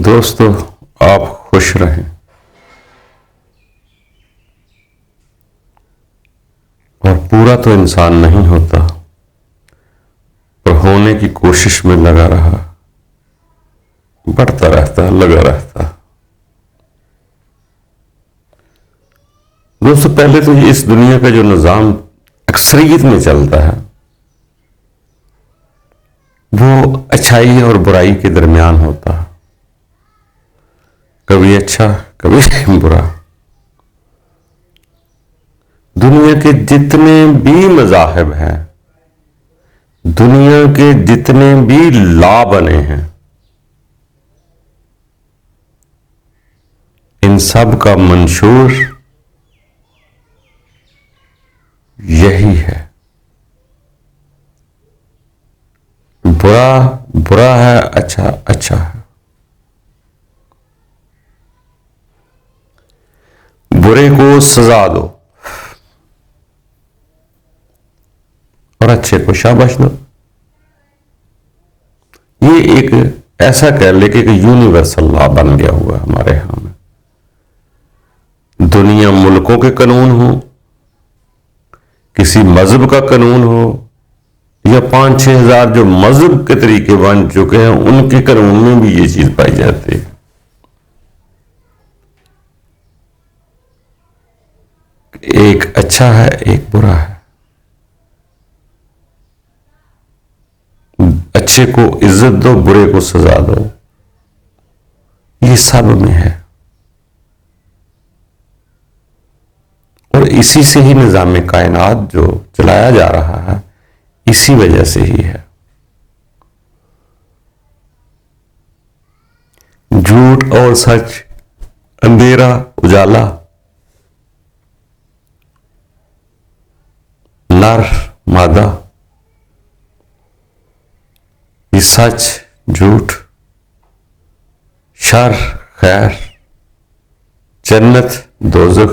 दोस्तों, आप खुश रहें और पूरा तो इंसान नहीं होता, पर होने की कोशिश में लगा रहा, बढ़ता रहता, लगा रहता। दोस्तों, पहले तो इस दुनिया का जो निजाम अक्सरियत में चलता है वो अच्छाई और बुराई के दरमियान होता है। कभी अच्छा, कभी बुरा। दुनिया के जितने भी मज़ाहिब हैं, दुनिया के जितने भी लॉ बने हैं, इन सब का मंशूर यही है। बुरा बुरा है, अच्छा अच्छा है। बुरे को सजा दो और अच्छे को शाबाश दो। ये एक ऐसा कह ले कि एक यूनिवर्सल लॉ बन गया हुआ है हमारे यहां में। दुनिया मुल्कों के कानून हो, किसी मजहब का कानून हो, या 5-6 हजार जो मजहब के तरीके बन चुके हैं उनके कानून में भी ये चीज पाई जाती है। एक अच्छा है, एक बुरा है। अच्छे को इज्जत दो, बुरे को सजा दो। ये सब में है और इसी से ही निजाम कायनात जो चलाया जा रहा है, इसी वजह से ही है। झूठ और सच, अंधेरा उजाला, नर मादा, ये सच झूठ, शर खैर, जन्नत दोज़ख,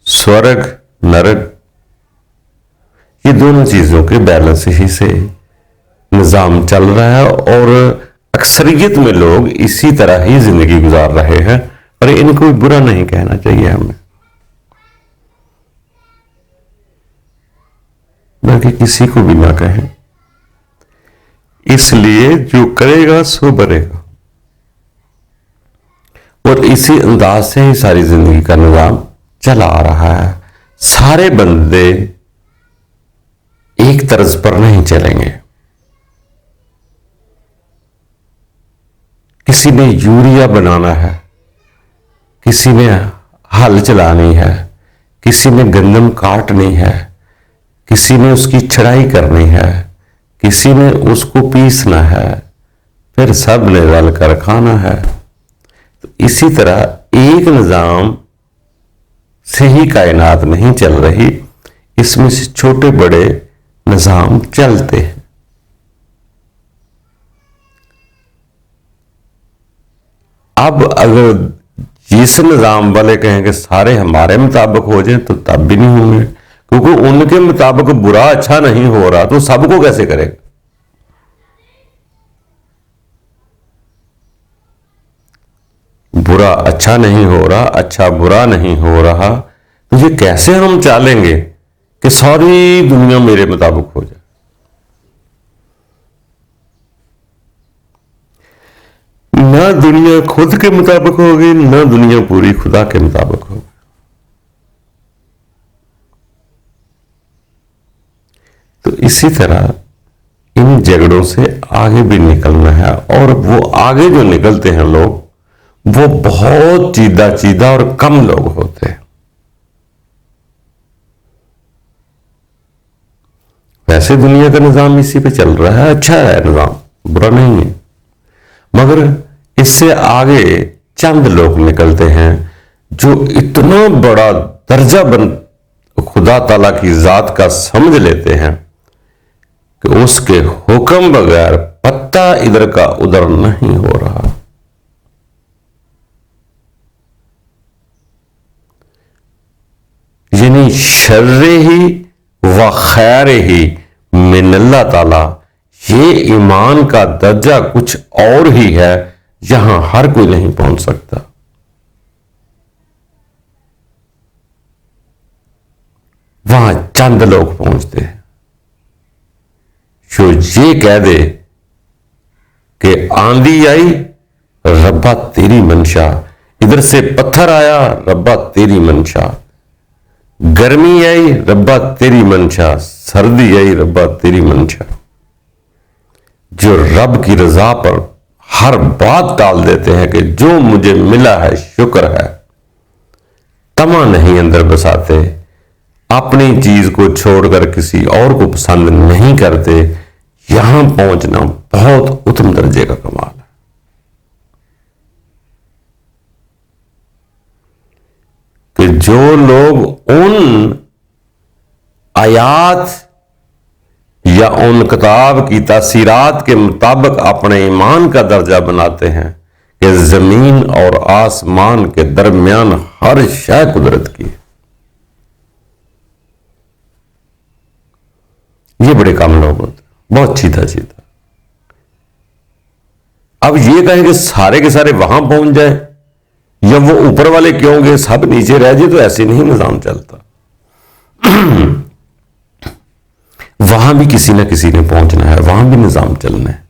स्वर्ग नरक, ये दोनों चीजों के बैलेंस ही से निजाम चल रहा है और अक्सरियत में लोग इसी तरह ही जिंदगी गुजार रहे हैं। पर इनको बुरा नहीं कहना चाहिए हमें, बल्कि किसी को भी ना कहें। इसलिए जो करेगा सो बरेगा और इसी अंदाज से ही सारी जिंदगी का निजाम चला आ रहा है। सारे बंदे एक तर्ज पर नहीं चलेंगे। किसी ने यूरिया बनाना है, किसी ने हल चलानी है, किसी ने गंदम काटनी है, किसी ने उसकी छड़ाई करनी है, किसी ने उसको पीसना है, फिर सब ने रल कर खाना है। तो इसी तरह एक निजाम से ही कायनात नहीं चल रही, इसमें से छोटे बड़े निजाम चलते हैं। अब अगर जिस निजाम वाले कहें कि सारे हमारे मुताबिक हो जाए तो तब भी नहीं होंगे, क्योंकि उनके मुताबिक बुरा अच्छा नहीं हो रहा तो सबको कैसे करेगा। बुरा अच्छा नहीं हो रहा, अच्छा बुरा नहीं हो रहा, तो ये कैसे हम चालेंगे कि सारी दुनिया मेरे मुताबिक हो जाए। ना दुनिया खुद के मुताबिक होगी, ना दुनिया पूरी खुदा के मुताबिक होगी। तो इसी तरह इन झगड़ों से आगे भी निकलना है और वो आगे जो निकलते हैं लोग, वो बहुत चीदा चीदा और कम लोग होते हैं। वैसे दुनिया का निजाम इसी पे चल रहा है, अच्छा है निजाम, बुरा नहीं है। मगर इससे आगे चंद लोग निकलते हैं जो इतना बड़ा दर्जा खुदा ताला की जात का समझ लेते हैं कि उसके हुक्म बगैर पत्ता इधर का उधर नहीं हो रहा। यानी शर्रे ही व खैरे ही मिन अल्लाह ताला, ये ईमान का दर्जा कुछ और ही है यहां हर कोई नहीं पहुंच सकता। वहां चंद लोग पहुंचते हैं जो ये कह दे कि आंधी आई, रब्बा तेरी मंशा, इधर से पत्थर आया, रब्बा तेरी मंशा, गर्मी आई, रब्बा तेरी मंशा, सर्दी आई, रब्बा तेरी मंशा। जो रब की रजा पर हर बात टाल देते हैं कि जो मुझे मिला है शुक्र है, तमा नहीं अंदर बसाते, अपनी चीज को छोड़कर किसी और को पसंद नहीं करते, यहां पहुंचना बहुत उत्तम दर्जे का कमाल है। कि जो लोग उन आयात या उन किताब की तासीरात के मुताबिक अपने ईमान का दर्जा बनाते हैं कि जमीन और आसमान के दरमियान हर शय कुदरत की, ये बड़े कम लोग होते, बहुत सीधा सीधा। अब ये कहें कि सारे के सारे वहां पहुंच जाए या वो ऊपर वाले क्यों गए सब नीचे रह जाए, तो ऐसे नहीं निजाम चलता। वहां भी किसी ना किसी ने पहुंचना है, वहां भी निजाम चलना है।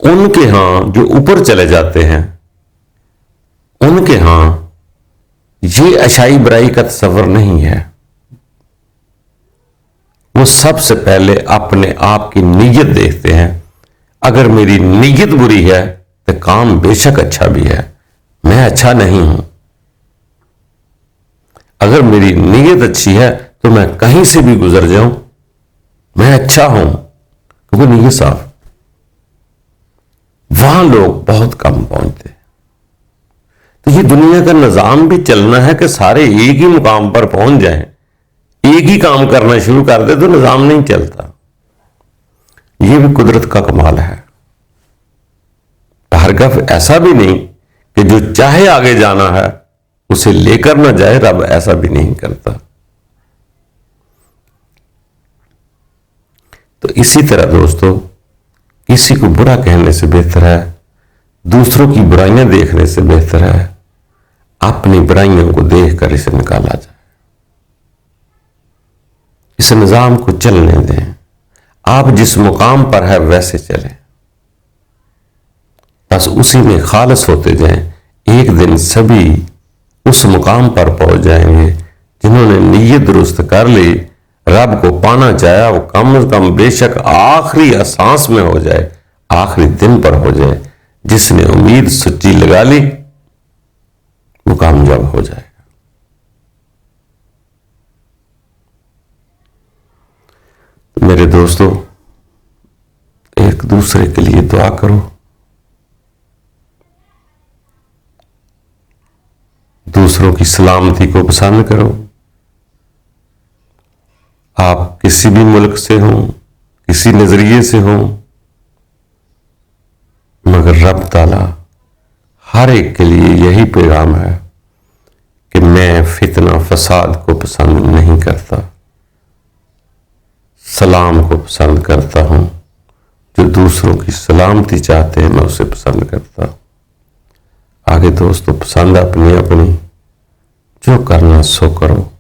उनके यहां जो ऊपर चले जाते हैं, उनके यहां ये अशाई बुराई का तस्वर नहीं है। वो सबसे पहले अपने आप की नीयत देखते हैं। अगर मेरी नीयत बुरी है तो काम बेशक अच्छा भी है, मैं अच्छा नहीं हूं। अगर मेरी नीयत अच्छी है तो मैं कहीं से भी गुजर जाऊं, मैं अच्छा हूं, क्योंकि नीयत साफ। वहां लोग बहुत कम पहुंचते हैं। तो ये दुनिया का निजाम भी चलना है कि सारे एक ही मुकाम पर पहुंच जाएं, एक ही काम करना शुरू कर दे तो निजाम नहीं चलता। ये भी कुदरत का कमाल है। हरगफ ऐसा भी नहीं कि जो चाहे आगे जाना है उसे लेकर ना जाए, रब ऐसा भी नहीं करता। तो इसी तरह दोस्तों, किसी को बुरा कहने से बेहतर है, दूसरों की बुराइयां देखने से बेहतर है अपनी बुराइयों को देखकर इसे निकाला जाए। इस निजाम को चलने दें। आप जिस मुकाम पर है वैसे चलें, बस उसी में खालिस होते जाएं। एक दिन सभी उस मुकाम पर पहुंच जाएंगे जिन्होंने नीयत दुरुस्त कर ली, रब को पाना चाहा, वो कम से कम बेशक आखिरी सांस में हो जाए, आखिरी दिन पर हो जाए। जिसने उम्मीद सच्ची लगा ली वो कामयाब हो जाएगा। तो मेरे दोस्तों, एक दूसरे के लिए दुआ करो, दूसरों की सलामती को पसंद करो। आप किसी भी मुल्क से हो, किसी नजरिए से हो, मगर रब ताला हर एक के लिए यही पैगाम है कि मैं फितना फसाद को पसंद नहीं करता, सलाम को पसंद करता हूं। जो दूसरों की सलामती चाहते हैं मैं उसे पसंद करता। आगे दोस्तों, पसंद अपनी अपनी, जो करना सो करो,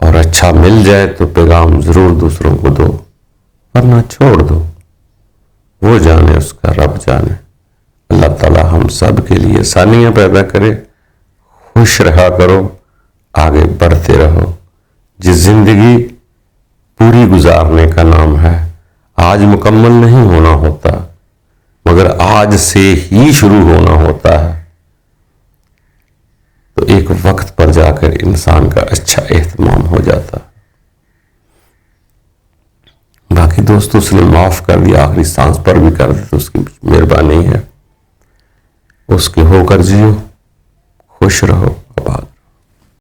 और अच्छा मिल जाए तो पैगाम जरूर दूसरों को दो, वरना छोड़ दो। वो जाने उसका रब जाने। अल्लाह ताला हम सब के लिए आसानियां पैदा करे। खुश रहा करो, आगे बढ़ते रहो। जिस जिंदगी पूरी गुजारने का नाम है, आज मुकम्मल नहीं होना होता, मगर आज से ही शुरू होना होता है। तो एक वक्त पर जाकर इंसान का अच्छा एहतमाम हो जाता। बाकी दोस्तों, उसने माफ कर दिया, आखिरी सांस पर भी कर दिया, तो उसकी मेहरबानी है। उसके होकर जियो, खुश रहो।